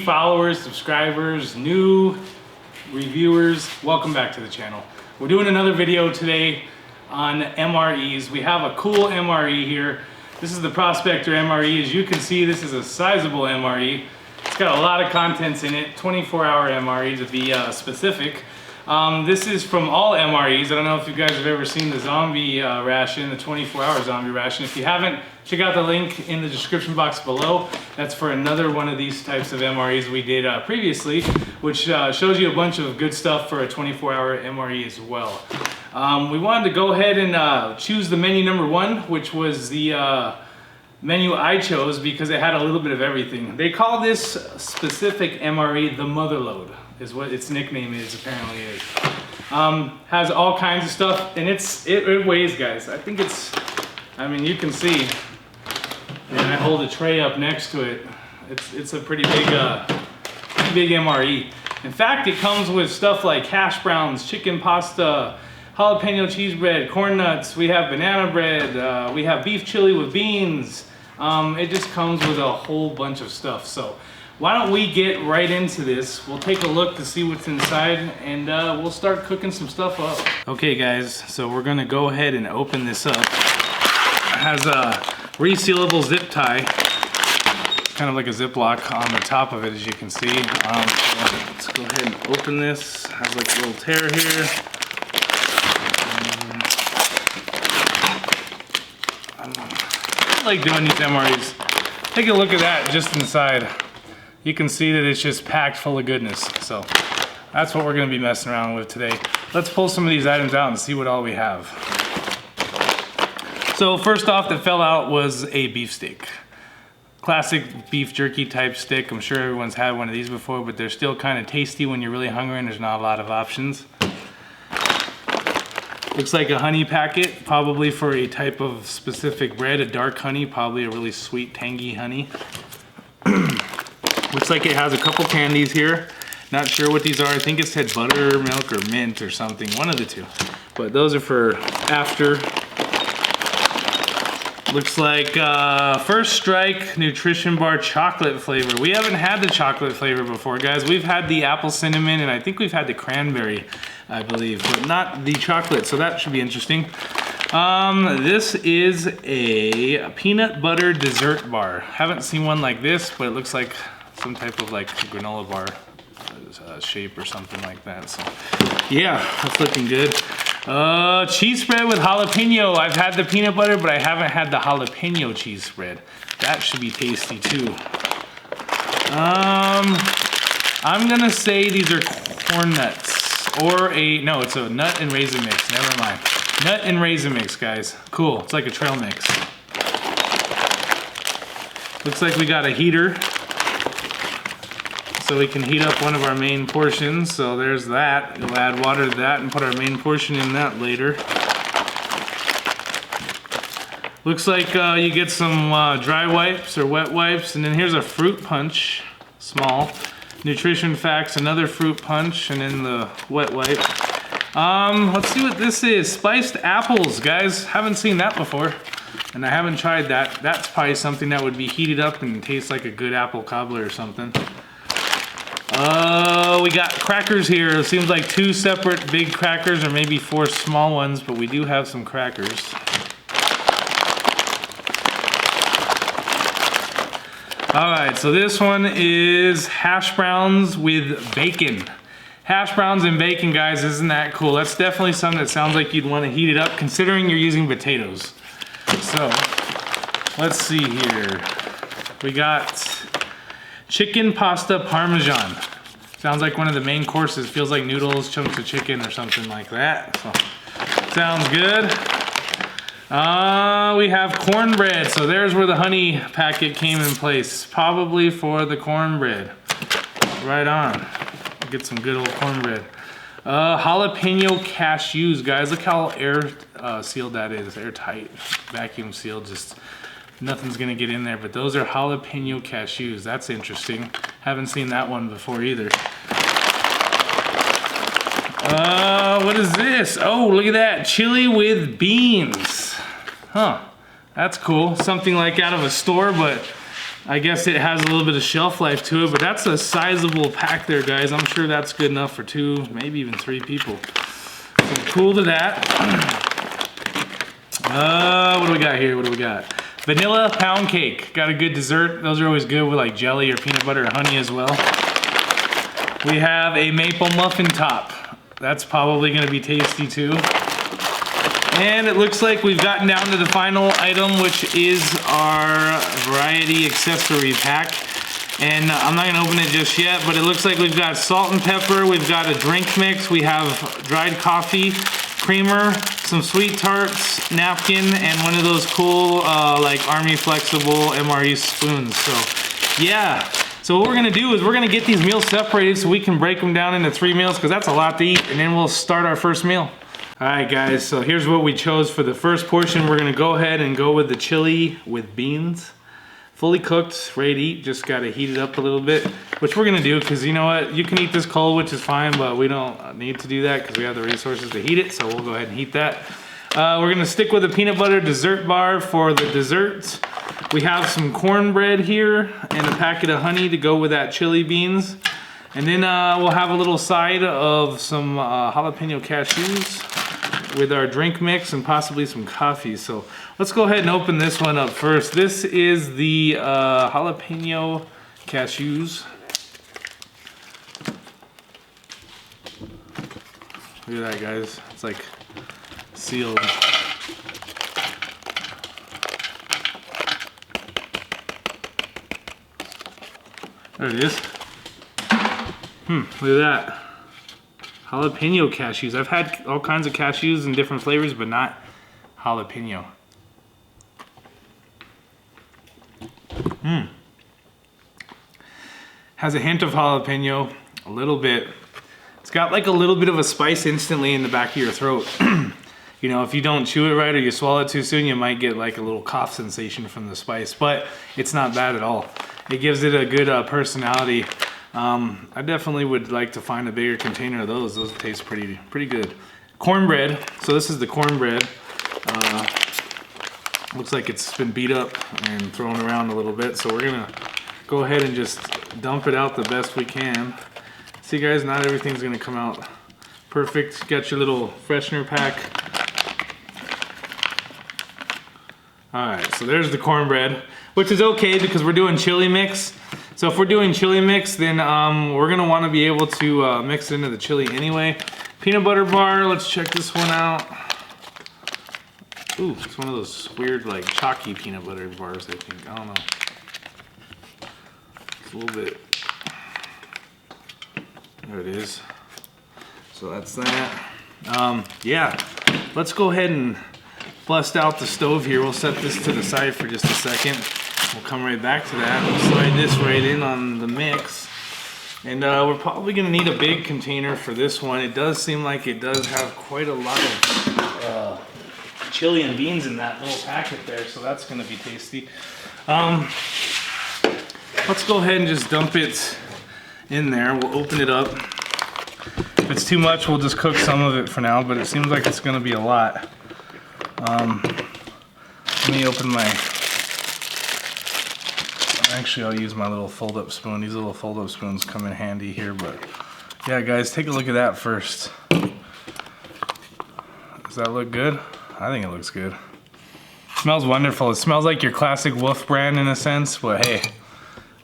followers, subscribers, new reviewers, welcome back to the channel. We're doing another video today on MREs. We have a cool MRE here. This is the Prospector MRE. As you can see, this is a sizable MRE. It's got a lot of contents in it, 24-hour MRE to be specific. This is from all MREs. I don't know if you guys have ever seen the zombie ration, the 24-hour zombie ration. If you haven't, check out the link in the description box below. That's for another one of these types of MREs we did previously, which shows you a bunch of good stuff for a 24-hour MRE as well. We wanted to go ahead and choose the menu number one, which was the menu I chose because it had a little bit of everything. They call this specific MRE the Motherload, is what its nickname is, apparently is. Has all kinds of stuff, and it weighs, guys. I think I mean, you can see, and I hold a tray up next to it. It's a pretty big MRE. In fact, it comes with stuff like hash browns, chicken pasta, jalapeno cheese bread, corn nuts, we have banana bread, we have beef chili with beans. It just comes with a whole bunch of stuff. So why don't we get right into this? We'll take a look to see what's inside, and we'll start cooking some stuff up. Okay guys, so we're gonna go ahead and open this up. It has a resealable zip tie, kind of like a Ziploc on the top of it, as you can see. So let's go ahead and open this. It has like a little tear here. I like doing these MREs. Take a look at that just inside. You can see that it's just packed full of goodness. So that's what we're gonna be messing around with today. Let's pull some of these items out and see what all we have. So first off that fell out was a beef steak. Classic beef jerky type stick. I'm sure everyone's had one of these before, but they're still kind of tasty when you're really hungry and there's not a lot of options. Looks like a honey packet, probably for a type of specific bread, a dark honey, probably a really sweet, tangy honey. Looks like it has a couple candies here. Not sure what these are. I think it said buttermilk or mint or something, one of the two. But those are for after. Looks like First Strike Nutrition Bar chocolate flavor. We haven't had the chocolate flavor before, guys. We've had the apple cinnamon, and I think we've had the cranberry, I believe, but not the chocolate, so that should be interesting. This is a peanut butter dessert bar. Haven't seen one like this, but it looks like some type of like granola bar shape or something like that. So yeah, that's looking good. Cheese spread with jalapeno. I've had the peanut butter, but I haven't had the jalapeno cheese spread. That should be tasty too. I'm gonna say these are corn nuts. Or no, it's a nut and raisin mix. Never mind. Nut and raisin mix, guys. Cool. It's like a trail mix. Looks like we got a heater, so we can heat up one of our main portions. So there's that. We'll add water to that and put our main portion in that later. Looks like you get some dry wipes or wet wipes, and then here's a fruit punch, small. Nutrition facts, another fruit punch, and then the wet wipe. Let's see what this is. Spiced apples, guys. Haven't seen that before, and I haven't tried that. That's probably something that would be heated up and taste like a good apple cobbler or something. We got crackers here. It seems like 2 separate big crackers, or maybe 4 small ones, but we do have some crackers. Alright, so this one is hash browns with bacon. Hash browns and bacon, guys, isn't that cool? That's definitely something that sounds like you'd want to heat it up, considering you're using potatoes. So, let's see here. We got chicken pasta Parmesan. Sounds like one of the main courses. Feels like noodles, chunks of chicken, or something like that. So, sounds good. We have cornbread, so there's where the honey packet came in place, probably for the cornbread. Right on. Get some good old cornbread. Jalapeno cashews, guys. Look how air sealed that is. Airtight, vacuum sealed. Just nothing's gonna get in there. But those are jalapeno cashews. That's interesting. Haven't seen that one before either. What is this? Oh, look at that. Chili with beans. Huh. That's cool. Something like out of a store, but I guess it has a little bit of shelf life to it, but that's a sizable pack there, guys. I'm sure that's good enough for 2, maybe even 3 people. So cool to that. What do we got here? What do we got? Vanilla pound cake. Got a good dessert. Those are always good with like jelly or peanut butter or honey as well. We have a maple muffin top. That's probably gonna be tasty too. And it looks like we've gotten down to the final item, which is our variety accessory pack. And I'm not gonna open it just yet, but it looks like we've got salt and pepper, we've got a drink mix, we have dried coffee, creamer, some sweet tarts, napkin, and one of those cool like Army Flexible MRE spoons. So yeah. So what we're gonna do is we're gonna get these meals separated so we can break them down into 3 meals, because that's a lot to eat, and then we'll start our first meal. All right, guys, so here's what we chose for the first portion. We're gonna go ahead and go with the chili with beans. Fully cooked, ready to eat, just gotta heat it up a little bit, which we're gonna do, because you know what? You can eat this cold, which is fine, but we don't need to do that because we have the resources to heat it, so we'll go ahead and heat that. We're gonna stick with a peanut butter dessert bar for the desserts. We have some cornbread here and a packet of honey to go with that chili beans. And then we'll have a little side of some jalapeno cashews with our drink mix and possibly some coffee. So let's go ahead and open this one up first. This is the jalapeno cashews. Look at that, guys. It's like sealed. There it is. Look at that. Jalapeno cashews. I've had all kinds of cashews in different flavors, but not jalapeno. Has a hint of jalapeno, a little bit. It's got like a little bit of a spice instantly in the back of your throat. You know, if you don't chew it right or you swallow it too soon, you might get like a little cough sensation from the spice, but it's not bad at all. It gives it a good personality. I definitely would like to find a bigger container of those. Those taste pretty good. Cornbread. So this is the cornbread. Looks like it's been beat up and thrown around a little bit. So we're gonna go ahead and just dump it out the best we can. See, guys, not everything's gonna come out perfect. You got your little freshener pack. All right, so there's the cornbread, which is okay because we're doing chili mix. So if we're doing chili mix, then we're gonna wanna be able to mix it into the chili anyway. Peanut butter bar, let's check this one out. Ooh, it's one of those weird like chalky peanut butter bars, I think, I don't know. It's a little bit, there it is. So that's that. Yeah, let's go ahead and bust out the stove here. We'll set this to the side for just a second. We'll come right back to that. We'll slide this right in on the mix. And we're probably gonna need a big container for this one. It does seem like it does have quite a lot of chili and beans in that little packet there, so that's gonna be tasty. Let's go ahead and just dump it in there. We'll open it up. If it's too much, we'll just cook some of it for now, but it seems like it's gonna be a lot. Let me open my, actually I'll use my little fold-up spoon. These little fold-up spoons come in handy here, but yeah, guys, take a look at that first. Does that look good? I think it looks good. It smells wonderful. It smells like your classic Wolf brand in a sense, but hey,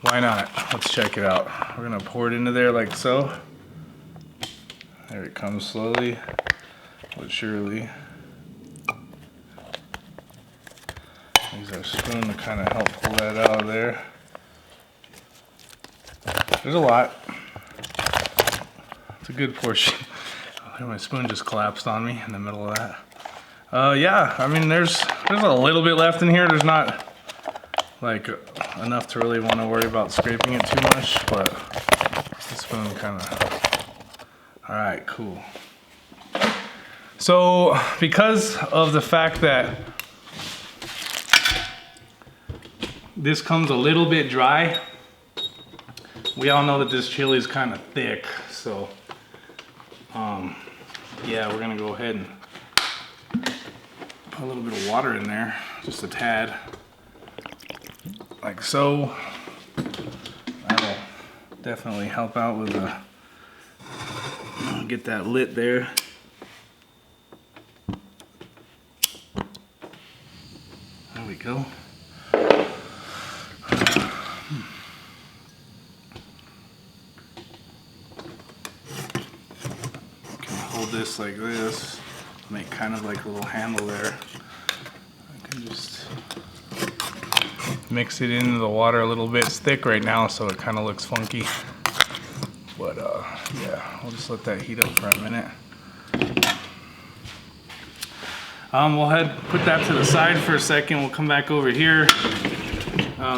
why not? Let's check it out. We're gonna pour it into there like so. There it comes slowly, but surely. Use our spoon to kind of help pull that out of there. There's a lot. It's a good portion. Oh, my spoon just collapsed on me in the middle of that. Yeah, I mean, there's a little bit left in here. There's not like enough to really want to worry about scraping it too much, but the spoon kind of. All right, cool. So because of the fact that this comes a little bit dry, we all know that this chili is kind of thick, so yeah, we're gonna go ahead and put a little bit of water in there, just a tad, like so. definitely help out with get that lit there. There we go. Hold this like this, make kind of like a little handle there. I can just mix it into the water a little bit. It's thick right now, so it kind of looks funky. But yeah, we'll just let that heat up for a minute. We'll put that to the side for a second. We'll come back over here,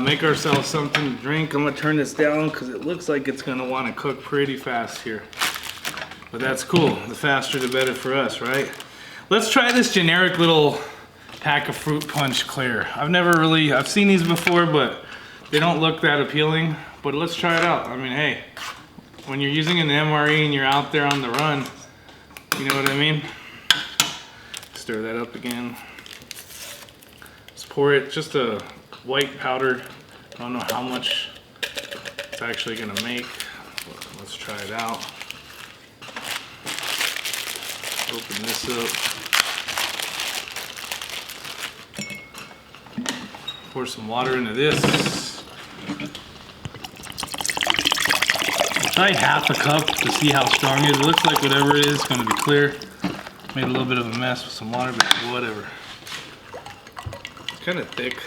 make ourselves something to drink. I'm gonna turn this down because it looks like it's gonna want to cook pretty fast here. But that's cool. The faster the better for us, right? Let's try this generic little pack of fruit punch clear. I've seen these before, but they don't look that appealing. But let's try it out. I mean, hey, when you're using an MRE and you're out there on the run, you know what I mean? Stir that up again. Let's pour it, just a white powder. I don't know how much it's actually gonna make. But let's try it out. Open this up. Pour some water into this. Try half a cup to see how strong it is. It looks like whatever it is going to be clear. Made a little bit of a mess with some water, but whatever. It's kind of thick.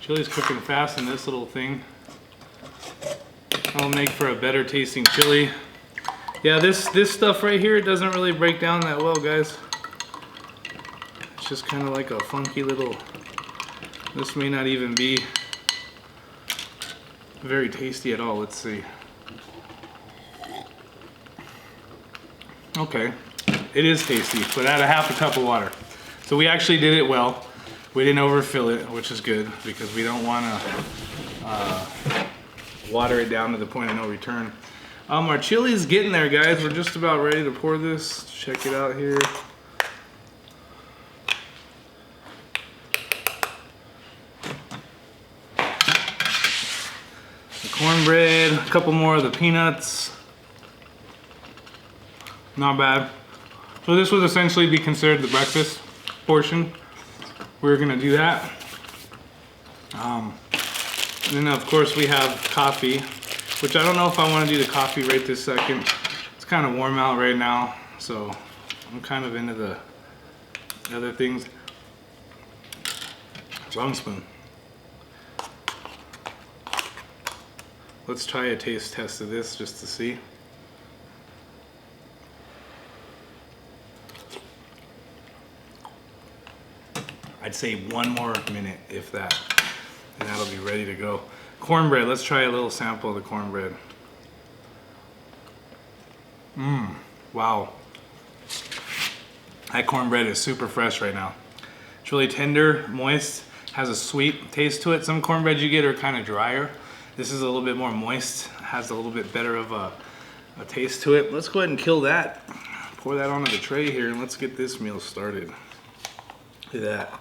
Chili's cooking fast in this little thing. That'll make for a better tasting chili. Yeah, this stuff right here, it doesn't really break down that well, guys. It's just kind of like a funky little, this may not even be very tasty at all. Let's see. Okay, it is tasty, but add a half a cup of water. So we actually did it well. We didn't overfill it, which is good because we don't want to water it down to the point of no return. Our chili is getting there, guys. We're just about ready to pour this. Check it out here. The cornbread, a couple more of the peanuts. Not bad. So this would essentially be considered the breakfast portion. We're gonna do that. And then of course we have coffee, which I don't know if I want to do the coffee right this second. It's kind of warm out right now, so I'm kind of into the other things. Long spoon. Let's try a taste test of this just to see. I'd say one more minute, if that, and that'll be ready to go. Cornbread, let's try a little sample of the cornbread. Wow. That cornbread is super fresh right now. It's really tender, moist, has a sweet taste to it. Some cornbread you get are kind of drier. This is a little bit more moist, has a little bit better of a taste to it. Let's go ahead and kill that. Pour that onto the tray here and let's get this meal started. Look at that.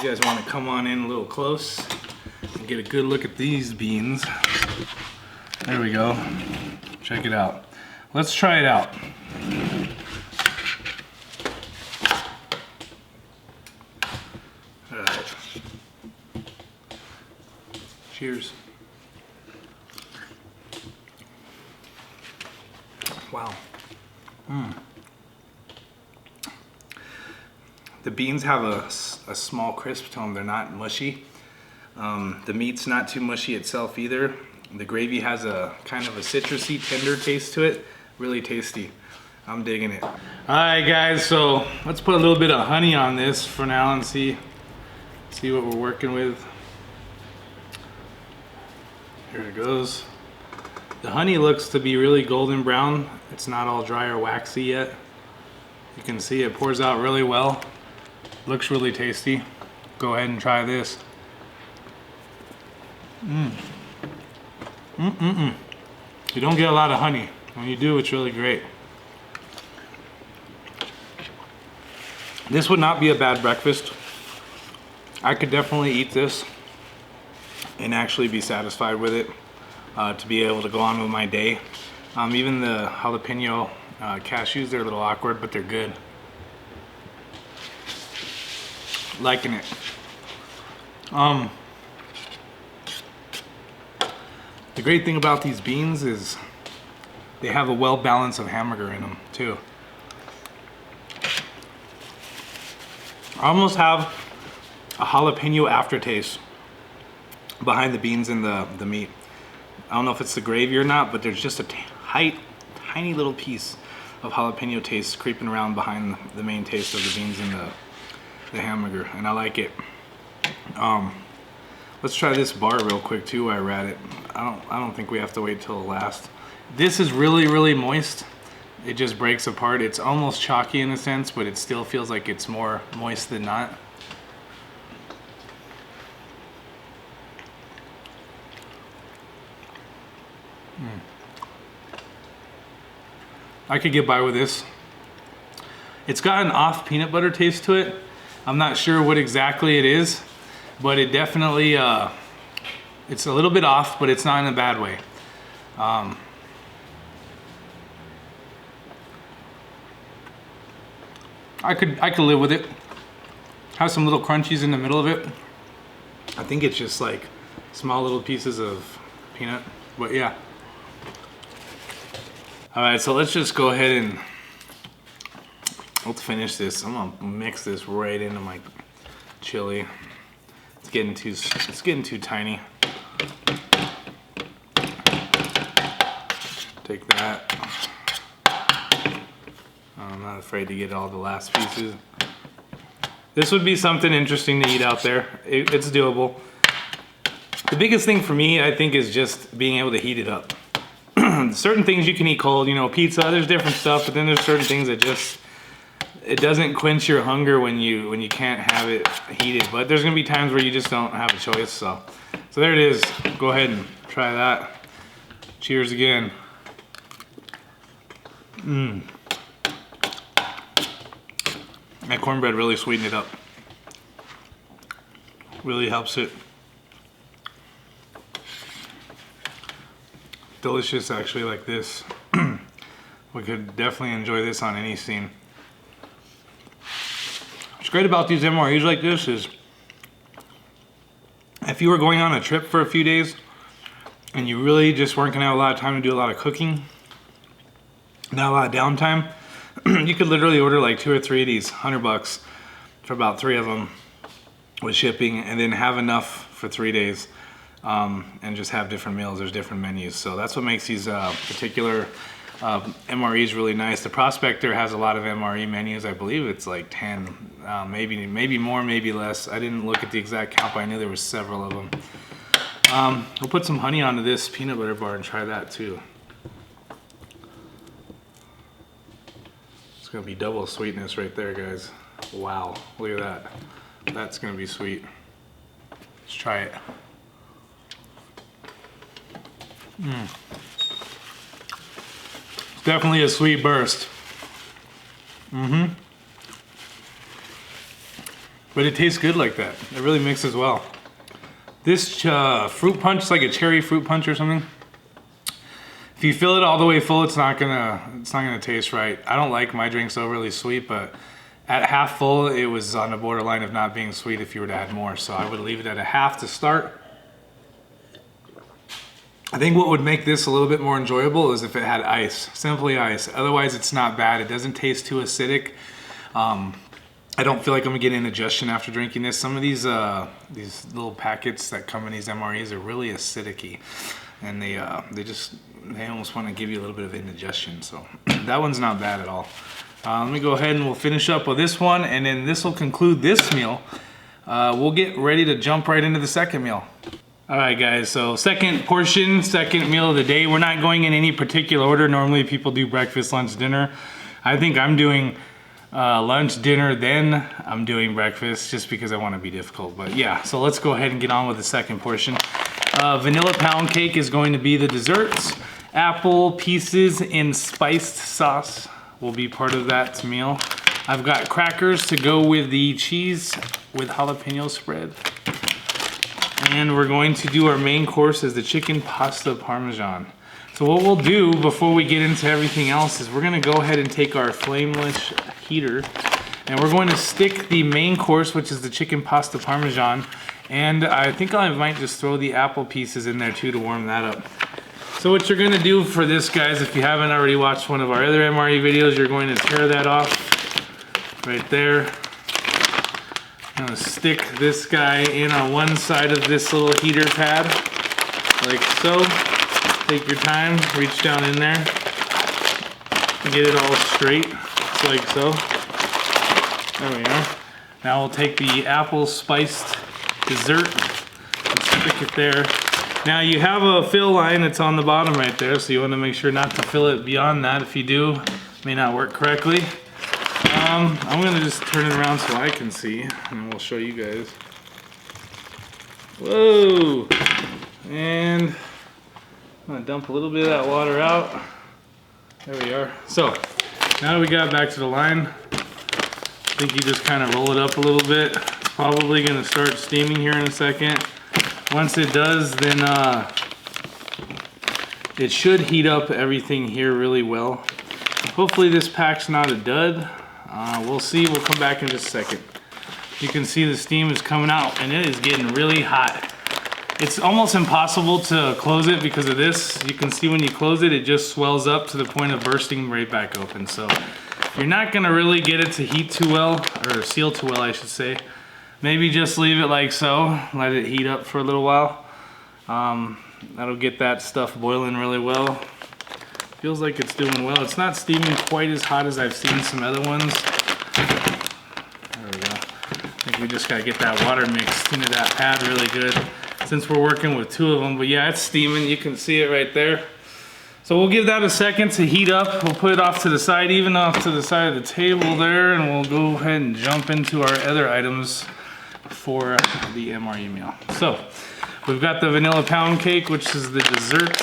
You guys want to come on in a little close and get a good look at these beans. There we go. Check it out. Let's try it out. All right. Cheers. Wow. The beans have a small crisp to them. They're not mushy. The meat's not too mushy itself either. The gravy has a kind of a citrusy, tender taste to it. Really tasty. I'm digging it. All right, guys, so let's put a little bit of honey on this for now and see what we're working with. Here it goes. The honey looks to be really golden brown. It's not all dry or waxy yet. You can see it pours out really well. Looks really tasty. Go ahead and try this. You don't get a lot of honey. When you do, it's really great. This would not be a bad breakfast. I could definitely eat this and actually be satisfied with it to be able to go on with my day. Even the jalapeno cashews, they're a little awkward, but they're good. Liking it. The great thing about these beans is they have a well balance of hamburger in them too. I almost have a jalapeno aftertaste behind the beans and the meat. I don't know if it's the gravy or not, but there's just a tiny little piece of jalapeno taste creeping around behind the main taste of the beans and the hamburger, and I like it. Let's try this bar real quick too while we're at it. I don't think we have to wait till the last. This is really moist. It just breaks apart. It's almost chalky in a sense, but it still feels like it's more moist than not. I could get by with this. It's got an off peanut butter taste to it. I'm not sure what exactly it is, but it definitely, it's a little bit off, but it's not in a bad way. I could live with it. Have some little crunchies in the middle of it. I think it's just like small little pieces of peanut, but yeah. All right, so let's just go ahead and let's finish this. I'm gonna mix this right into my chili. It's getting too tiny. Take that. I'm not afraid to get all the last pieces. This would be something interesting to eat out there. It's doable. The biggest thing for me, I think, is just being able to heat it up. Certain things you can eat cold, you know, pizza, there's different stuff, but then there's certain things that just, it doesn't quench your hunger when you can't have it heated. But there's gonna be times where you just don't have a choice, so there it is. Go ahead and try that. Cheers again. That cornbread really sweetened it up. Really helps it. Delicious, actually, like this. We could definitely enjoy this on any scene. What's great about these MREs like this is if you were going on a trip for a few days and you really just weren't gonna have a lot of time to do a lot of cooking, not a lot of downtime, you could literally order like 2 or 3 of these, $100 for about 3 of them with shipping, and then have enough for 3 days. And just have different meals. There's different menus, so that's what makes these particular MREs really nice. The Prospector has a lot of MRE menus. I believe it's like 10, maybe more, maybe less. I didn't look at the exact count, but I knew there were several of them. We'll put some honey onto this peanut butter bar and try that too. It's gonna be double sweetness right there, guys. Wow, look at that. That's gonna be sweet. Let's try it. It's definitely a sweet burst. But it tastes good like that. It really mixes well. This fruit punch is like a cherry fruit punch or something. If you fill it all the way full, it's not gonna taste right. I don't like my drinks overly sweet, but at half full, it was on the borderline of not being sweet if you were to add more. So I would leave it at a half to start. I think what would make this a little bit more enjoyable is if it had ice, simply ice. Otherwise, it's not bad. It doesn't taste too acidic. I don't feel like I'm gonna get indigestion after drinking this. Some of these little packets that come in these MREs are really acidic-y, and they almost want to give you a little bit of indigestion. So that one's not bad at all. Let me go ahead and we'll finish up with this one, and then this will conclude this meal. We'll get ready to jump right into the second meal. All right, guys, so second portion, second meal of the day. We're not going in any particular order. Normally people do breakfast, lunch, dinner. I think I'm doing lunch, dinner, then I'm doing breakfast just because I want to be difficult. But yeah, so let's go ahead and get on with the second portion. Vanilla pound cake is going to be the desserts. Apple pieces in spiced sauce will be part of that meal. I've got crackers to go with the cheese with jalapeno spread. And we're going to do our main course as the chicken pasta Parmesan. So what we'll do before we get into everything else is we're gonna go ahead and take our flameless heater and we're going to stick the main course, which is the chicken pasta Parmesan. And I think I might just throw the apple pieces in there too to warm that up. So what you're gonna do for this, guys, if you haven't already watched one of our other MRE videos, you're going to tear that off right there. I'm gonna stick this guy in on one side of this little heater pad, like so. Take your time, reach down in there, get it all straight, just like so. There we are. Now we'll take the apple spiced dessert and stick it there. Now you have a fill line that's on the bottom right there, so you want to make sure not to fill it beyond that. If you do, it may not work correctly. I'm gonna just turn it around so I can see, and we'll show you guys. Whoa! And I'm gonna dump a little bit of that water out. There we are. So, now that we got back to the line, I think you just kind of roll it up a little bit. It's probably gonna start steaming here in a second. Once it does, then it should heat up everything here really well. Hopefully this pack's not a dud. We'll see, we'll come back in just a second. You can see the steam is coming out and it is getting really hot. It's almost impossible to close it because of this. You can see when you close it, it just swells up to the point of bursting right back open. So you're not gonna really get it to heat too well, or seal too well, I should say. Maybe just leave it like so, let it heat up for a little while. That'll get that stuff boiling really well. Feels like it's doing well. It's not steaming quite as hot as I've seen some other ones. There we go. I think we just gotta get that water mixed into that pad really good since we're working with two of them. But yeah, it's steaming. You can see it right there. So we'll give that a second to heat up. We'll put it off to the side, even off to the side of the table there, and we'll go ahead and jump into our other items for the MRE meal. So we've got the vanilla pound cake, which is the dessert.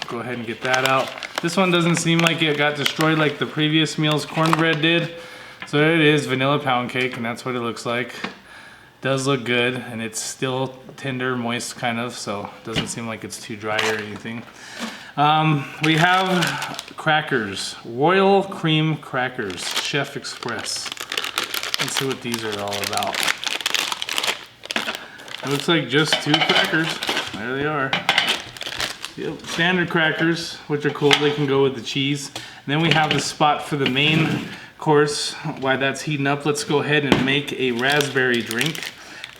Go ahead and get that out. This one doesn't seem like it got destroyed like the previous meal's cornbread did. So there it is, vanilla pound cake, and that's what it looks like. Does look good, and it's still tender, moist kind of, so it doesn't seem like it's too dry or anything. We have crackers, royal cream crackers, Chef Express. Let's see what these are all about. It looks like just two crackers. There they are. Yep, standard crackers, which are cool. They can go with the cheese. And then we have the spot for the main course. While that's heating up, let's go ahead and make a raspberry drink.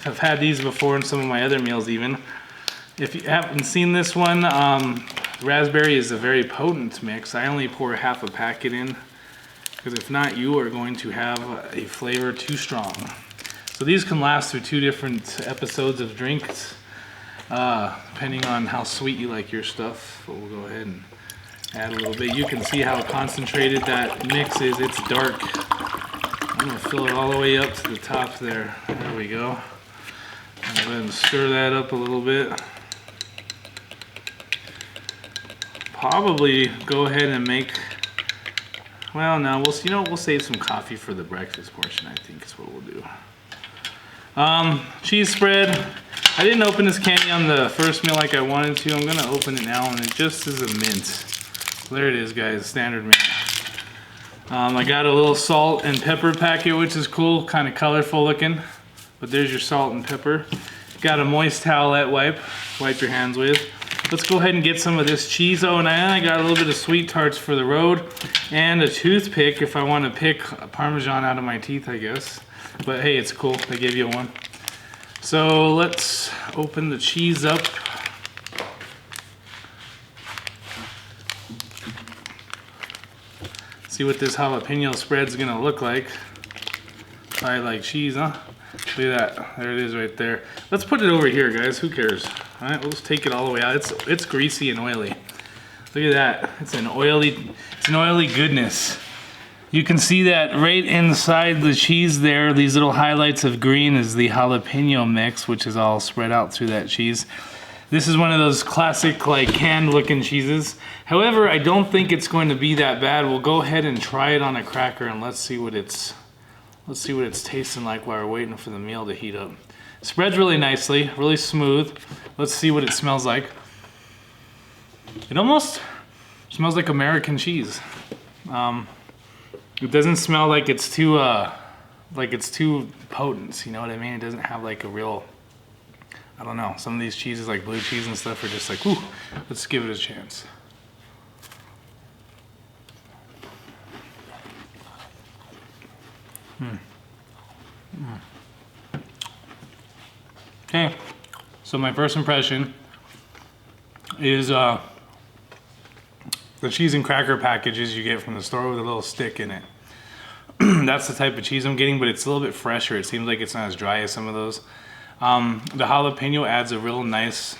I've had these before in some of my other meals even. If you haven't seen this one, raspberry is a very potent mix. I only pour half a packet in, because if not, you are going to have a flavor too strong. So these can last through 2 different episodes of drinks, depending on how sweet you like your stuff. But we'll go ahead and add a little bit. You can see how concentrated that mix is. It's dark. I'm gonna fill it all the way up to the top there. There we go. Go ahead and stir that up a little bit. Probably go ahead and make, well, no, we'll save some coffee for the breakfast portion, I think is what we'll do. Cheese spread. I didn't open this candy on the first meal like I wanted to. I'm gonna open it now, and it just is a mint. So there it is, guys, standard mint. I got a little salt and pepper packet, which is cool, kind of colorful looking. But there's your salt and pepper. Got a moist towelette wipe your hands with. Let's go ahead and get some of this cheese. Oh, and I got a little bit of sweet tarts for the road, and a toothpick if I want to pick a Parmesan out of my teeth, I guess. But hey, it's cool, they give you one. So let's open the cheese up. See what this jalapeno spread's gonna look like. I like cheese, huh? Look at that, there it is right there. Let's put it over here, guys, who cares? All right, we'll just take it all the way out. It's greasy and oily. Look at that, it's an oily goodness. You can see that right inside the cheese there, these little highlights of green is the jalapeno mix, which is all spread out through that cheese. This is one of those classic, like, canned looking cheeses. However, I don't think it's going to be that bad. We'll go ahead and try it on a cracker and let's see what it's Let's see what it's tasting like while we're waiting for the meal to heat up. Spreads really nicely, really smooth. Let's see what it smells like. It almost smells like American cheese. It doesn't smell like it's too potent, you know what I mean? It doesn't have like a real, I don't know, some of these cheeses like blue cheese and stuff are just like, ooh, let's give it a chance. Okay, so my first impression is the cheese and cracker packages you get from the store with a little stick in it. That's the type of cheese I'm getting, but it's a little bit fresher. It seems like it's not as dry as some of those. The jalapeno adds a real nice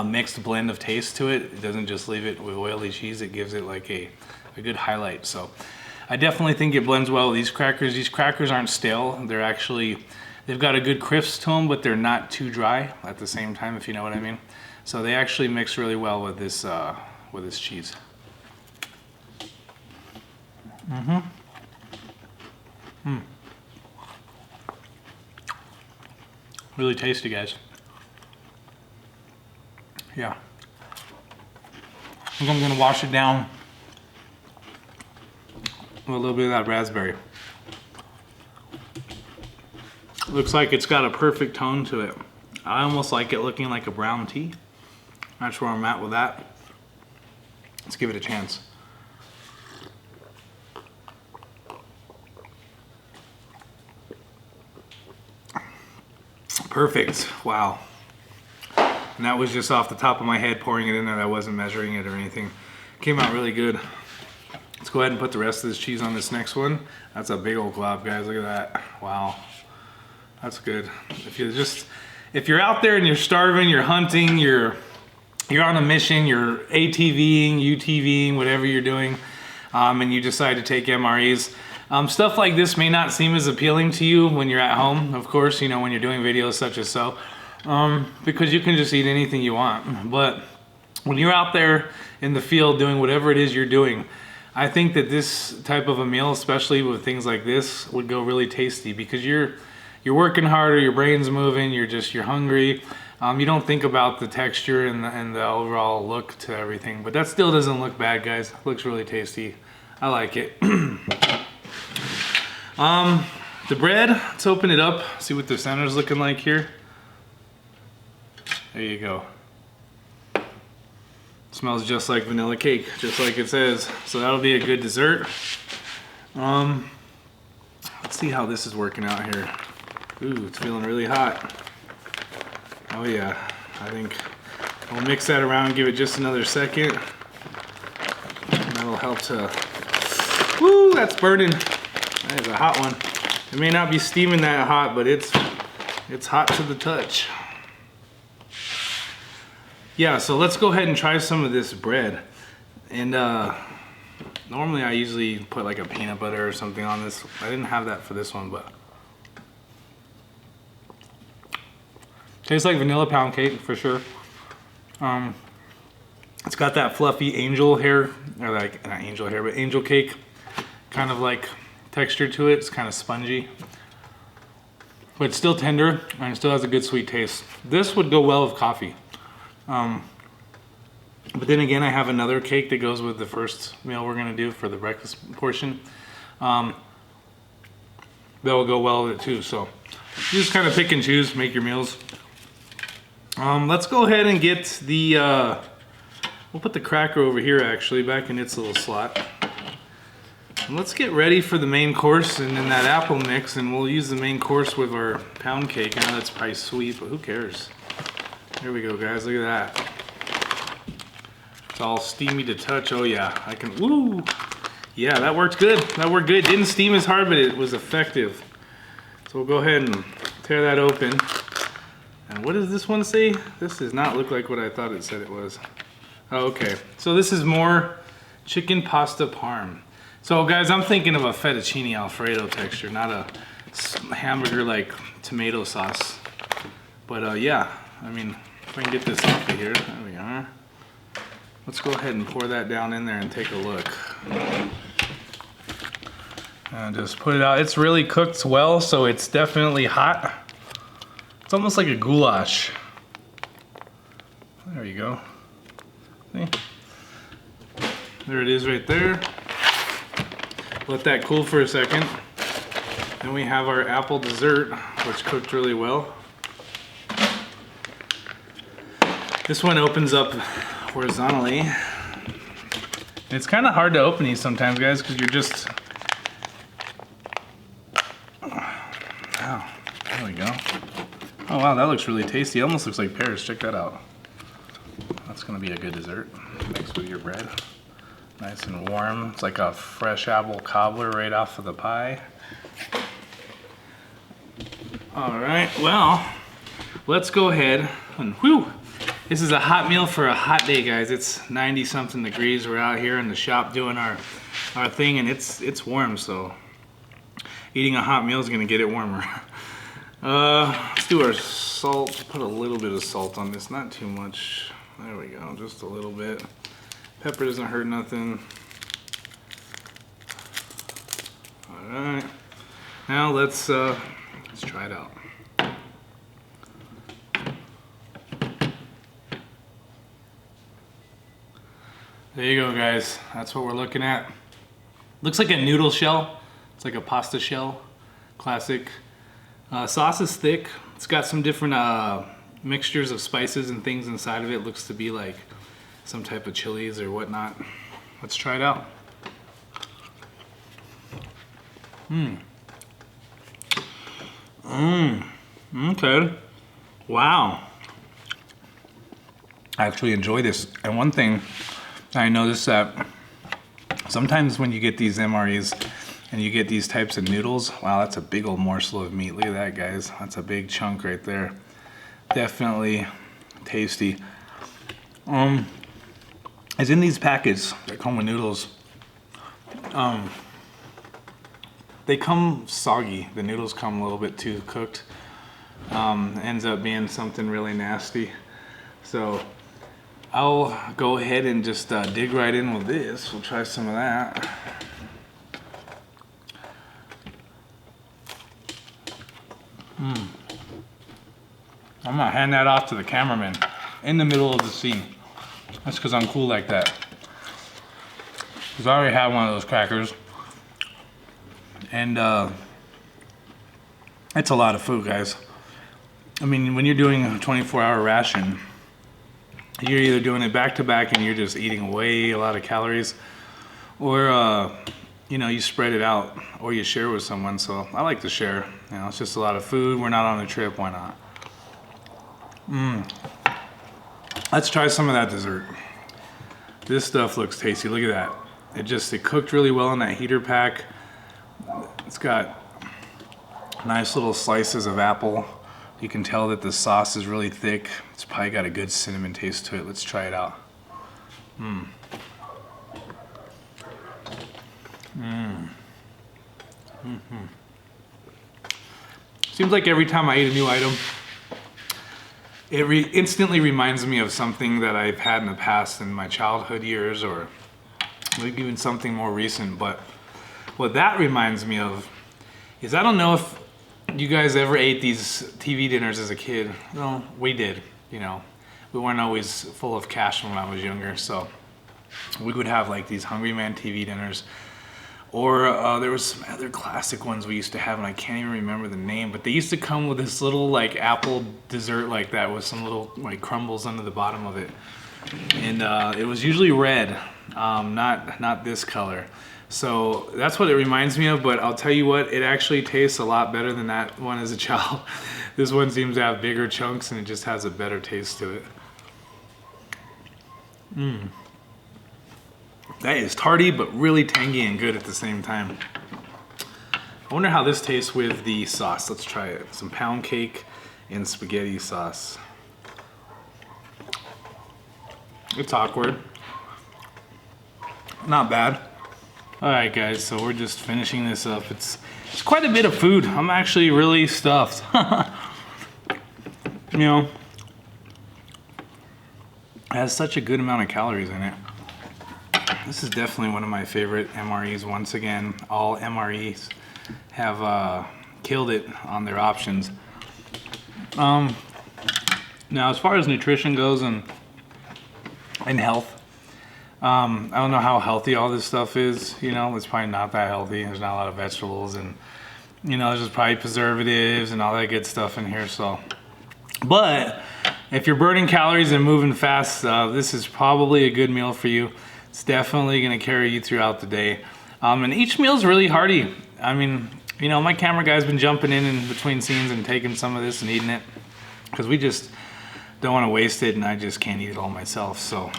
mixed blend of taste to it. It doesn't just leave it with oily cheese, it gives it like a good highlight. So I definitely think it blends well with these crackers. These crackers aren't stale. They're actually, they've got a good crisp to them, but they're not too dry at the same time, if you know what I mean. So they actually mix really well with this cheese. Really tasty, guys. Yeah. I think I'm gonna wash it down with a little bit of that raspberry. Looks like it's got a perfect tone to it. I almost like it looking like a brown tea. That's where I'm at with that. Let's give it a chance. Perfect. Wow. And that was just off the top of my head pouring it in there. I wasn't measuring it or anything. Came out really good. Let's go ahead and put the rest of this cheese on this next one. That's a big old glob, guys. Look at that. Wow. That's good. If you're out there and you're starving, you're hunting, you're on a mission, you're ATVing, UTVing, whatever you're doing, and you decide to take MREs. Stuff like this may not seem as appealing to you when you're at home, of course, you know, when you're doing videos such as so, because you can just eat anything you want. But when you're out there in the field doing whatever it is you're doing, I think that this type of a meal, especially with things like this, would go really tasty because you're working harder, your brain's moving, you're hungry. You don't think about the texture and the overall look to everything, but that still doesn't look bad, guys. It looks really tasty. I like it. The bread, let's open it up, see what the center's looking like here. There you go. Smells just like vanilla cake, just like it says. So that'll be a good dessert. Let's see how this is working out here. Ooh, it's feeling really hot. Oh yeah, I think I'll mix that around, give it just another second. That'll help to, woo, that's burning. That is a hot one. It may not be steaming that hot, but it's hot to the touch. Yeah, so let's go ahead and try some of this bread. And normally I usually put like a peanut butter or something on this. I didn't have that for this one, but tastes like vanilla pound cake for sure. It's got that fluffy angel hair, or like not angel hair, but angel cake kind of like texture to it. It's kind of spongy, but it's still tender and it still has a good sweet taste. This would go well with coffee. But then again, I have another cake that goes with the first meal we're gonna do for the breakfast portion. That will go well with it too. So you just kind of pick and choose, make your meals. Let's go ahead and get the, we'll put the cracker over here actually, back in its little slot. And let's get ready for the main course and then that apple mix, and we'll use the main course with our pound cake. I know that's probably sweet, but who cares? Here we go, guys, look at that. It's all steamy to touch. Oh yeah, I can, woo! Yeah, that worked good. That worked good. It didn't steam as hard, but it was effective. So we'll go ahead and tear that open. And what does this one say? This does not look like what I thought it said it was. Oh, okay, so this is more chicken pasta parm. So guys, I'm thinking of a fettuccine alfredo texture, not a hamburger like tomato sauce. But yeah, I mean, if I can get this off of here, there we are. Let's go ahead and pour that down in there and take a look. And just put it out. It's really cooked well, so it's definitely hot. It's almost like a goulash. There you go. See? There it is right there. Let that cool for a second. Then we have our apple dessert, which cooked really well. This one opens up horizontally. It's kind of hard to open these sometimes, guys, because you're just... Wow, there we go. Oh wow, that looks really tasty. It almost looks like pears. Check that out. That's gonna be a good dessert mixed with your bread. Nice and warm. It's like a fresh apple cobbler right off of the pie. All right, well, let's go ahead and whew. This is a hot meal for a hot day, guys. It's 90 something degrees. We're out here in the shop doing our thing, and it's warm, so eating a hot meal is gonna get it warmer. Let's do our salt. Put a little bit of salt on this, not too much. There we go, just a little bit. Pepper doesn't hurt nothing. All right, now let's try it out. There you go, guys. That's what we're looking at. Looks like a noodle shell. It's like a pasta shell, classic. Sauce is thick. It's got some different mixtures of spices and things inside of it. Looks to be like some type of chilies or whatnot. Let's try it out. Okay. Wow. I actually enjoy this. And one thing I noticed that sometimes when you get these MREs and you get these types of noodles, wow, that's a big old morsel of meat. Look at that, guys. That's a big chunk right there. Definitely tasty. As in these packets that come with noodles, they come soggy. The noodles come a little bit too cooked. Ends up being something really nasty. So I'll go ahead and just dig right in with this. We'll try some of that. I'm gonna hand that off to the cameraman in the middle of the scene. That's because I'm cool like that. Because I already have one of those crackers. And it's a lot of food, guys. I mean, when you're doing a 24-hour ration, you're either doing it back to back and you're just eating away a lot of calories, or you know, you spread it out or you share with someone. So I like to share. You know, it's just a lot of food. We're not on a trip. Why not? Let's try some of that dessert. This stuff looks tasty. Look at that. It cooked really well in that heater pack. It's got nice little slices of apple. You can tell that the sauce is really thick. It's probably got a good cinnamon taste to it. Let's try it out. Seems like every time I eat a new item, it instantly reminds me of something that I've had in the past in my childhood years, or maybe even something more recent. But what that reminds me of is, I don't know if you guys ever ate these TV dinners as a kid. Well, we did, you know. We weren't always full of cash when I was younger, so we would have like these Hungry Man TV dinners. Or there was some other classic ones we used to have, and I can't even remember the name, but they used to come with this little like apple dessert like that with some little like crumbles under the bottom of it. And it was usually red, not this color. So that's what it reminds me of, but I'll tell you what, it actually tastes a lot better than that one as a child. This one seems to have bigger chunks and it just has a better taste to it. That is tarty, but really tangy and good at the same time. I wonder how this tastes with the sauce. Let's try it. Some pound cake and spaghetti sauce. It's awkward. Not bad. All right, guys, so we're just finishing this up. It's quite a bit of food. I'm actually really stuffed. You know, it has such a good amount of calories in it. This is definitely one of my favorite MREs. Once again, all MREs have killed it on their options. Now, as far as nutrition goes and health, I don't know how healthy all this stuff is. You know, it's probably not that healthy. There's not a lot of vegetables, and you know, there's just probably preservatives and all that good stuff in here. So, but if you're burning calories and moving fast, this is probably a good meal for you. It's definitely going to carry you throughout the day. And each meal is really hearty. I mean, you know, my camera guy's been jumping in between scenes and taking some of this and eating it, because we just don't want to waste it, and I just can't eat it all myself. So,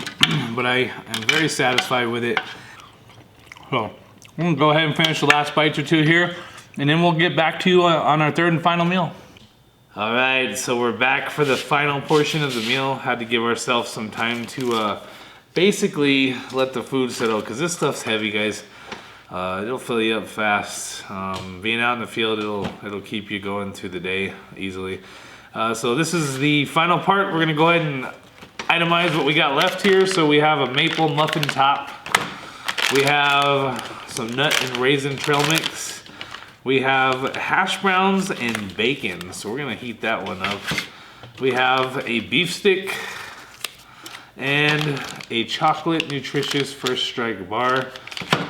but I am very satisfied with it. So I'm gonna go ahead and finish the last bites or two here, and then we'll get back to you on our third and final meal. All right, so we're back for the final portion of the meal. Had to give ourselves some time to basically let the food settle, because this stuff's heavy, guys. It'll fill you up fast. Being out in the field, it'll keep you going through the day easily. So this is the final part. We're gonna go ahead and itemize what we got left here. So we have a maple muffin top. We have some nut and raisin trail mix. We have hash browns and bacon. So we're gonna heat that one up. We have a beef stick and a chocolate nutritious first strike bar.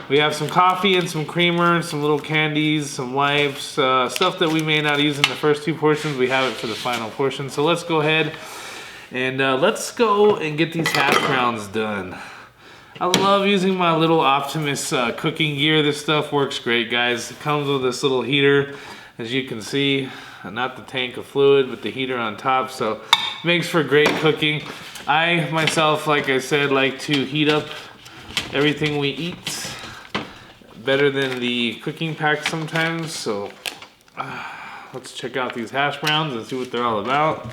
We have some coffee and some creamer and some little candies, some wipes, stuff that we may not use in the first two portions. We have it for the final portion. So let's go ahead and let's go and get these hash browns done. I love using my little Optimus cooking gear. This stuff works great, guys. It comes with this little heater, as you can see. Not the tank of fluid, but the heater on top. So it makes for great cooking. I myself, like I said, like to heat up everything we eat better than the cooking pack sometimes. So let's check out these hash browns and see what they're all about.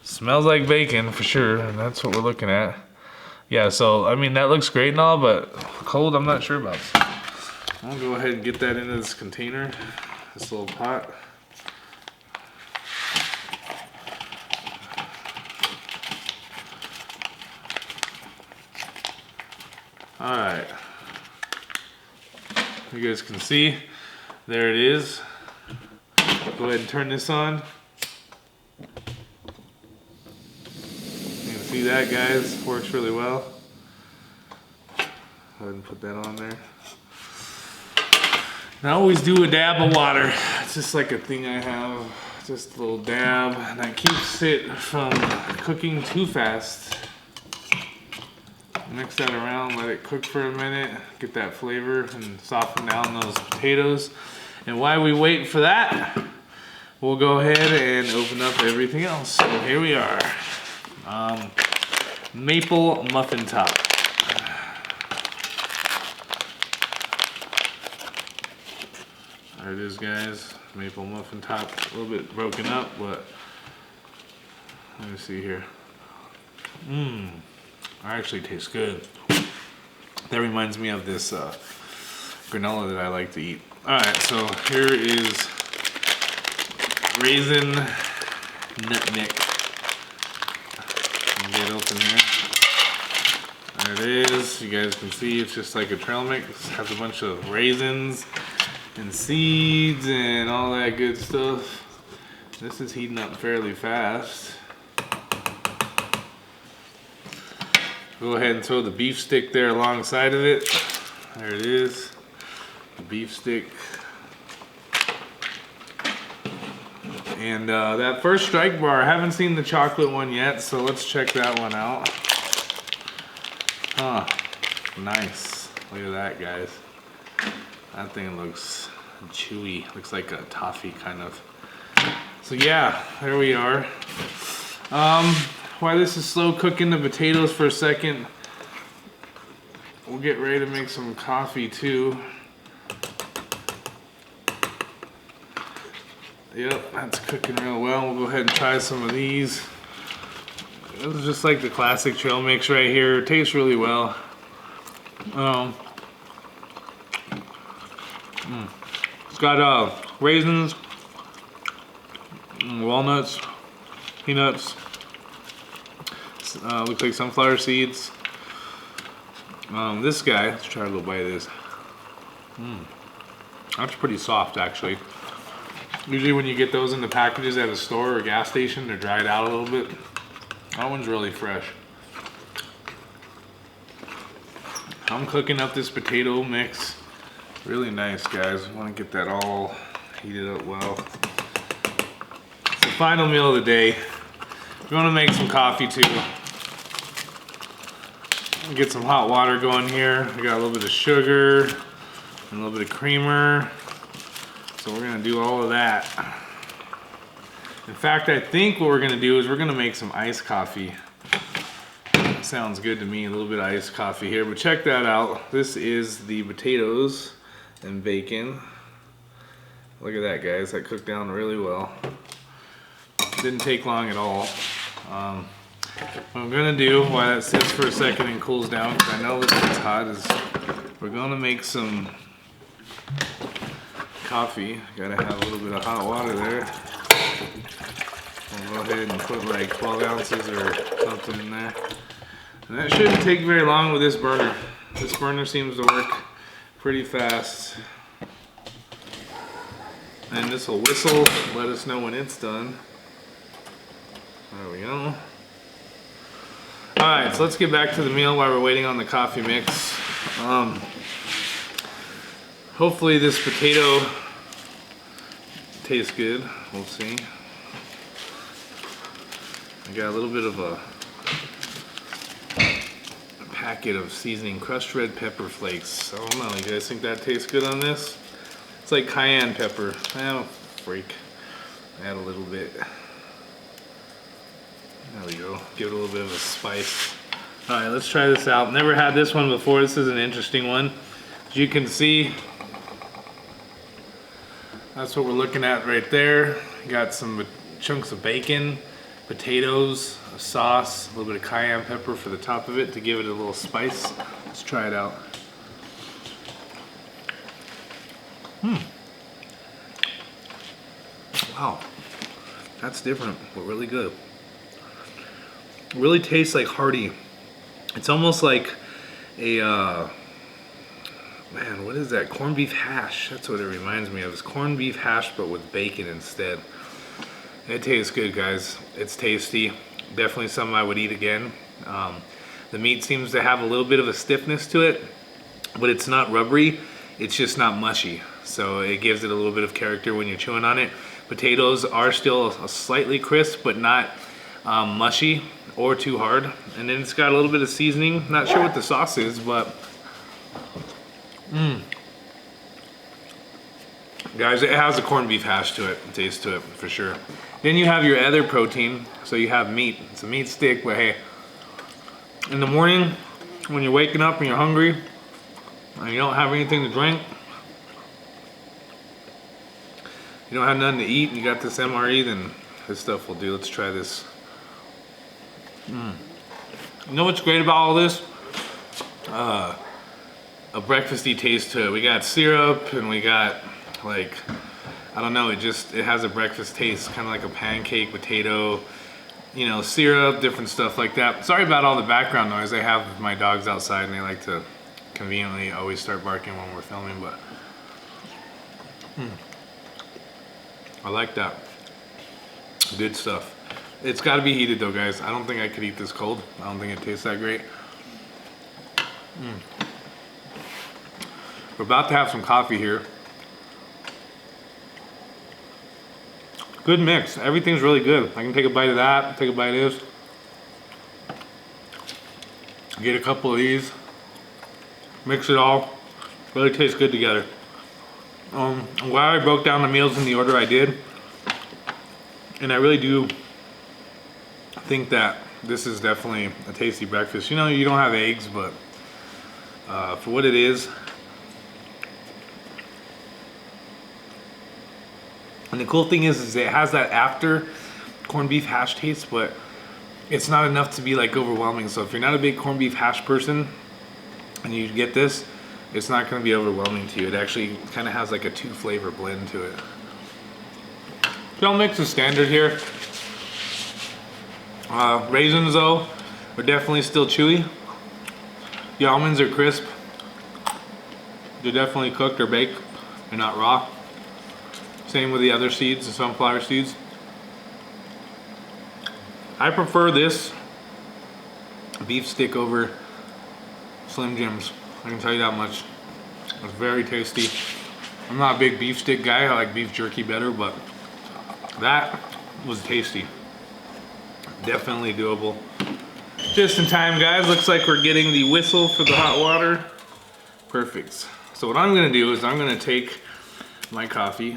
Smells like bacon for sure, and that's what we're looking at. Yeah, so I mean, that looks great and all, but cold, I'm not sure about. I'll go ahead and get that into this container, this little pot. All right, you guys can see, there it is. Go ahead and turn this on. You can see that, guys, works really well. Go ahead and put that on there. And I always do a dab of water. It's just like a thing I have, just a little dab, and that keeps it from cooking too fast. Mix that around, let it cook for a minute, get that flavor and soften down those potatoes. And while we wait for that, we'll go ahead and open up everything else. So here we are. Maple muffin top. There it is, guys. Maple muffin top. A little bit broken up, but let me see here. Actually tastes good. That reminds me of this granola that I like to eat. Alright, so here is Raisin Nutmeg. Get it open here. There it is. You guys can see it's just like a trail mix. It has a bunch of raisins and seeds and all that good stuff. This is heating up fairly fast. Go ahead and throw the beef stick there alongside of it. There it is, the beef stick. And that first strike bar, I haven't seen the chocolate one yet, so let's check that one out. Huh, nice. Look at that, guys. That thing looks chewy, looks like a toffee kind of. So yeah, there we are. While this is slow cooking the potatoes for a second, we'll get ready to make some coffee too. Yep, that's cooking real well. We'll go ahead and try some of these. This is just like the classic trail mix right here. It tastes really well. It's got raisins, walnuts, peanuts. Looks like sunflower seeds. This guy, let's try a little bite of this. That's pretty soft, actually. Usually when you get those in the packages at a store or a gas station, they're dried out a little bit. That one's really fresh. I'm cooking up this potato mix. Really nice, guys. I want to get that all heated up well. It's the final meal of the day. We want to make some coffee too. Get some hot water going here. We got a little bit of sugar and a little bit of creamer. So we're gonna do all of that. In fact, I think what we're gonna do is we're gonna make some iced coffee. Sounds good to me, a little bit of iced coffee here, but check that out. This is the potatoes and bacon. Look at that, guys, that cooked down really well. Didn't take long at all. What I'm gonna do while that sits for a second and cools down, because I know that it's hot, is we're gonna make some coffee. Gotta have a little bit of hot water there. I'll go ahead and put like 12 ounces or something in there. And that shouldn't take very long with this burner. This burner seems to work pretty fast. And this will whistle, let us know when it's done. There we go. Alright, so let's get back to the meal while we're waiting on the coffee mix. Hopefully this potato tastes good. We'll see. I got a little bit of a packet of seasoning crushed red pepper flakes. I don't know, you guys think that tastes good on this? It's like cayenne pepper. Oh, freak. Add a little bit. There we go. Give it a little bit of a spice. Alright, let's try this out. Never had this one before. This is an interesting one. As you can see, that's what we're looking at right there. Got some chunks of bacon, potatoes, a sauce, a little bit of cayenne pepper for the top of it to give it a little spice. Let's try it out. Wow, that's different, but really good. It really tastes like hearty. It's almost like a, man, what is that? Corned beef hash. That's what it reminds me of. It's corned beef hash, but with bacon instead. It tastes good, guys. It's tasty. Definitely something I would eat again. The meat seems to have a little bit of a stiffness to it, but it's not rubbery. It's just not mushy. So it gives it a little bit of character when you're chewing on it. Potatoes are still slightly crisp, but not mushy or too hard. And then it's got a little bit of seasoning. Not sure what the sauce is, but guys, it has a corned beef hash to it, taste to it for sure. Then you have your other protein, so you have meat. It's a meat stick, but hey, in the morning when you're waking up and you're hungry and you don't have anything to drink, you don't have nothing to eat, and you got this MRE, then this stuff will do. Let's try this. You know what's great about all this? A breakfasty taste to it. We got syrup and we got, like, I don't know, it has a breakfast taste, kind of like a pancake, potato, you know, syrup, different stuff like that. Sorry about all the background noise. I have my dogs outside and they like to conveniently always start barking when we're filming, but I like that. Good stuff. It's got to be heated though, guys. I don't think I could eat this cold. I don't think it tastes that great. We're about to have some coffee here. Good mix. Everything's really good. I can take a bite of that, take a bite of this. Get a couple of these. Mix it all. Really tastes good together. I'm glad I broke down the meals in the order I did. And I really do think that this is definitely a tasty breakfast. You know, you don't have eggs, but for what it is. And the cool thing is it has that after corned beef hash taste, but it's not enough to be like overwhelming. So if you're not a big corned beef hash person and you get this, it's not going to be overwhelming to you. It actually kind of has like a 2-flavor blend to it. Trail mix is standard here. Raisins though are definitely still chewy. The almonds are crisp. They're definitely cooked or baked. They're not raw. Same with the other seeds, the sunflower seeds. I prefer this beef stick over Slim Jims. I can tell you that much. It's very tasty. I'm not a big beef stick guy. I like beef jerky better, but that was tasty. Definitely doable. Just in time, guys. Looks like we're getting the whistle for the hot water. Perfect. So what I'm gonna do is I'm gonna take my coffee,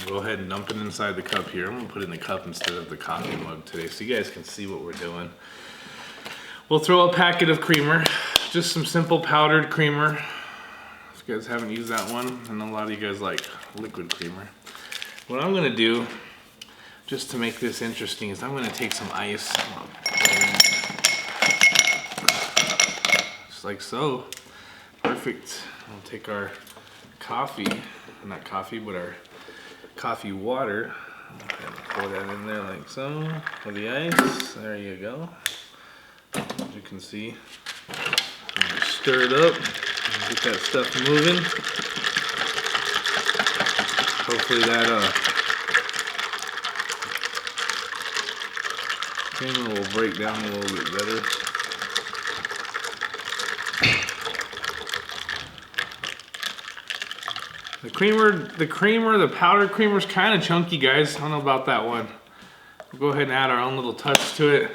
go ahead and dump it inside the cup here. I'm gonna put it in the cup instead of the coffee mug today so you guys can see what we're doing. We'll throw a packet of creamer, just some simple powdered creamer. If you guys haven't used that one, I know a lot of you guys like liquid creamer. What I'm gonna do, just to make this interesting, is I'm gonna take some ice, just like so. Perfect. We'll take our coffee, not coffee, but our coffee water, and pour that in there like so, with the ice. There you go. As you can see, stir it up, get that stuff moving. Hopefully that creamer will break down a little bit better. The powdered creamer is kind of chunky, guys. I don't know about that one. We'll go ahead and add our own little touch to it.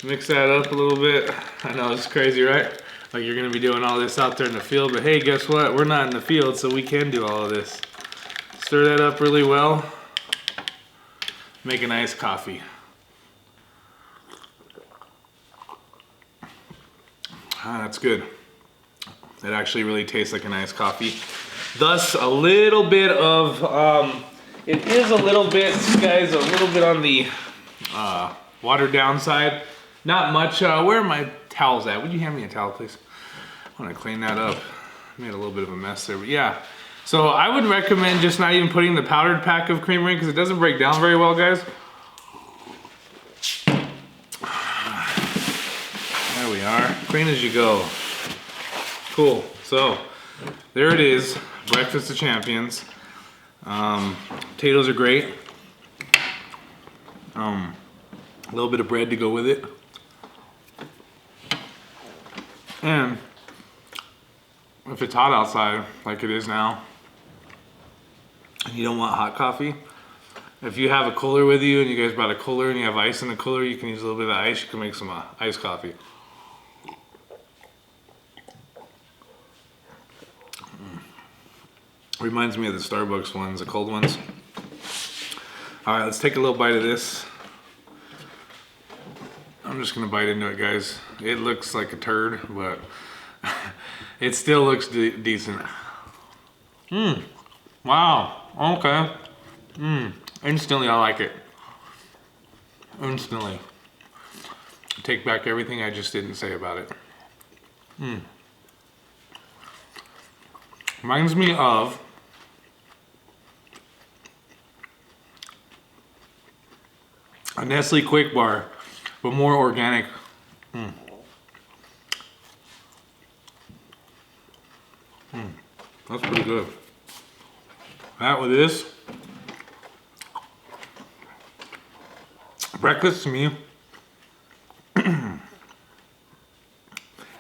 Mix that up a little bit. I know it's crazy, right? Like you're gonna be doing all this out there in the field, but hey, guess what? We're not in the field, so we can do all of this. Stir that up really well. Make a nice coffee. Ah, that's good. It actually really tastes like a nice coffee. Thus, a little bit of, it is a little bit, guys, a little bit on the watered down side. Not much. Where are my towels at? Would you hand me a towel, please? I want to clean that up. Made a little bit of a mess there, but yeah. So I would recommend just not even putting the powdered pack of creamer in because it doesn't break down very well, guys. There we are. Clean as you go. Cool. So there it is. Breakfast of champions. Potatoes are great. A little bit of bread to go with it. And if it's hot outside, like it is now, and you don't want hot coffee, if you have a cooler with you and you guys brought a cooler and you have ice in the cooler, you can use a little bit of ice. You can make some iced coffee. Reminds me of the Starbucks ones, the cold ones. All right, let's take a little bite of this. I'm just gonna bite into it, guys. It looks like a turd, but it still looks decent. Wow, okay. Instantly I like it. Instantly. Take back everything I just didn't say about it. Reminds me of a Nestle Quick Bar, but more organic. That's pretty good. That with this. Breakfast to me,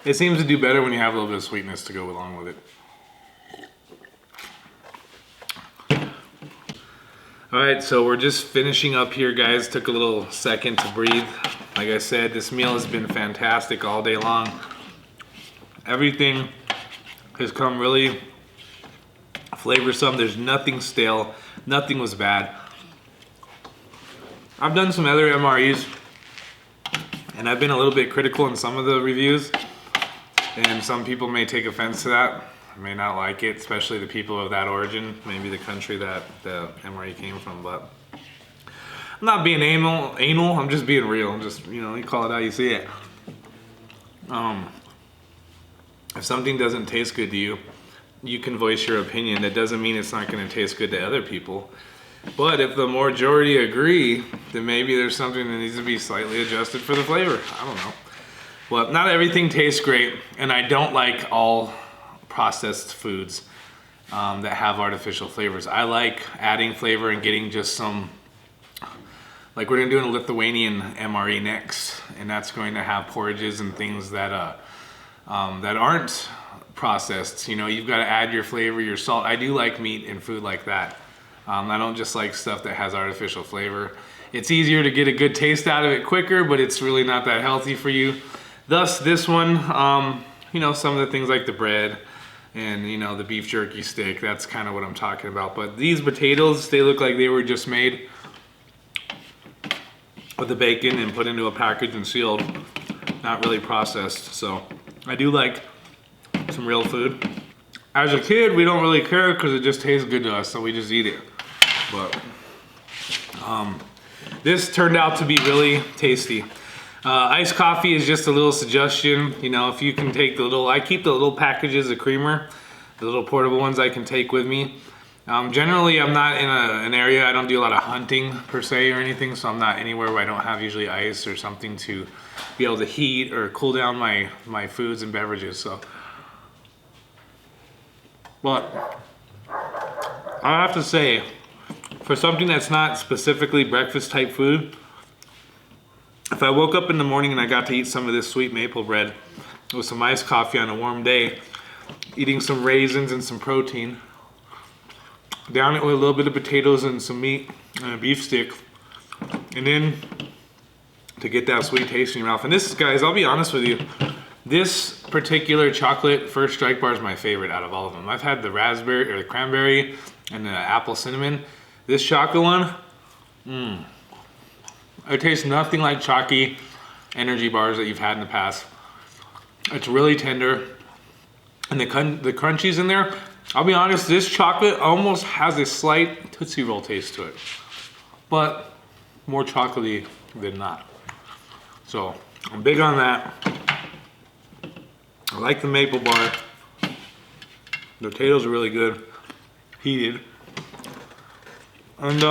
it seems to do better when you have a little bit of sweetness to go along with it. All right, so we're just finishing up here, guys. Took a little second to breathe. Like I said, this meal has been fantastic all day long. Everything has come really flavorsome. There's nothing stale. Nothing was bad. I've done some other MREs, and I've been a little bit critical in some of the reviews, and some people may take offense to that. May not like it, especially the people of that origin, maybe the country that the MRE came from, but I'm not being anal, I'm just being real. I'm just, you know, you call it how you see it. If something doesn't taste good to you, you can voice your opinion. That doesn't mean it's not going to taste good to other people. But if the majority agree, then maybe there's something that needs to be slightly adjusted for the flavor. I don't know. Well, not everything tastes great, and I don't like all processed foods that have artificial flavors. I like adding flavor and getting just some, like we're gonna do a Lithuanian MRE next, and that's going to have porridges and things that that aren't processed. You know, you've got to add your flavor, your salt. I do like meat and food like that. I don't just like stuff that has artificial flavor. It's easier to get a good taste out of it quicker, but it's really not that healthy for you. Thus, this one, you know, some of the things like the bread and, you know, the beef jerky stick, that's kind of what I'm talking about. But these potatoes, they look like they were just made with the bacon and put into a package and sealed, not really processed. So I do like some real food. As a kid, we don't really care because it just tastes good to us, so we just eat it. But this turned out to be really tasty. Iced coffee is just a little suggestion. You know, if you can take the little, I keep the little packages of creamer, the little portable ones I can take with me. Generally, I'm not in an area, I don't do a lot of hunting per se or anything, so I'm not anywhere where I don't have usually ice or something to be able to heat or cool down my foods and beverages. So, but I have to say, for something that's not specifically breakfast type food, if I woke up in the morning and I got to eat some of this sweet maple bread with some iced coffee on a warm day, eating some raisins and some protein, down it with a little bit of potatoes and some meat and a beef stick, and then to get that sweet taste in your mouth. And this, guys, I'll be honest with you, this particular chocolate First Strike bar is my favorite out of all of them. I've had the raspberry or the cranberry and the apple cinnamon. This chocolate one, it tastes nothing like chalky energy bars that you've had in the past. It's really tender, and the crunchies in there, I'll be honest, this chocolate almost has a slight Tootsie Roll taste to it, but more chocolatey than not. So I'm big on that. I like the maple bar. The potatoes are really good, heated. And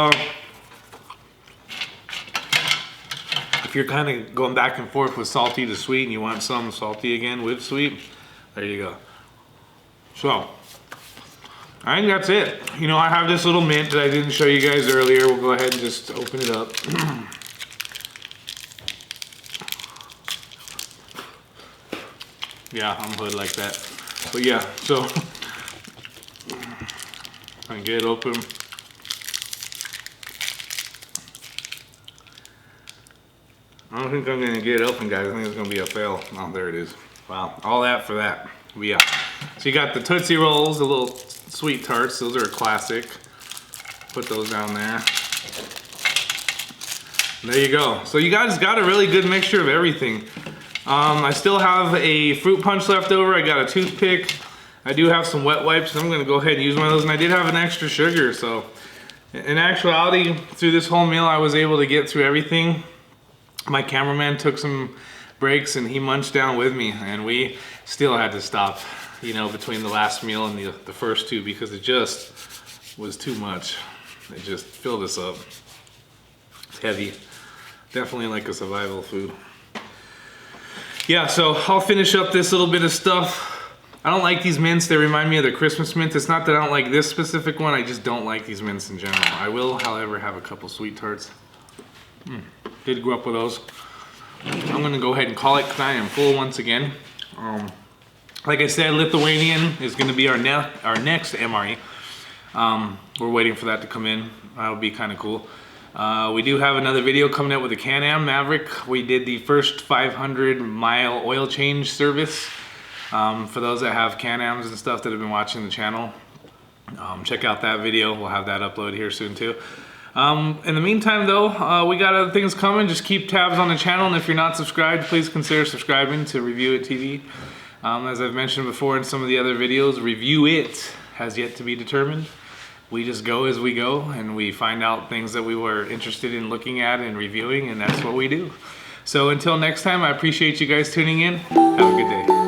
if you're kind of going back and forth with salty to sweet and you want some salty again with sweet, there you go. So I think that's it. You know, I have this little mint that I didn't show you guys earlier. We'll go ahead and just open it up. Yeah, I'm hood like that. But yeah, so I can get it open. I don't think I'm gonna get it open, guys. I think it's gonna be a fail. Oh, there it is. Wow, all that for that. But yeah. So you got the Tootsie Rolls, the little sweet tarts. Those are a classic. Put those down there. And there you go. So you guys got a really good mixture of everything. I still have a fruit punch left over. I got a toothpick. I do have some wet wipes. I'm gonna go ahead and use one of those. And I did have an extra sugar. So in actuality, through this whole meal, I was able to get through everything. My cameraman took some breaks and he munched down with me, and we still had to stop, you know, between the last meal and the first two, because it just was too much. It just filled us up. It's heavy. Definitely like a survival food. Yeah, so I'll finish up this little bit of stuff. I don't like these mints. They remind me of the Christmas mint. It's not that I don't like this specific one. I just don't like these mints in general. I will, however, have a couple sweet tarts. Did grow up with those. I'm gonna go ahead and call it because I am full once again. Like I said, Lithuanian is gonna be our next MRE. We're waiting for that to come in. That would be kind of cool. We do have another video coming out with the Can-Am Maverick. We did the first 500-mile oil change service. For those that have Can-Ams and stuff that have been watching the channel, check out that video. We'll have that uploaded here soon too. In the meantime though, we got other things coming. Just keep tabs on the channel, and if you're not subscribed, please consider subscribing to Review It TV. As I've mentioned before in some of the other videos, Review It has yet to be determined. We just go as we go, and we find out things that we were interested in looking at and reviewing, and that's what we do. So until next time, I appreciate you guys tuning in. Have a good day.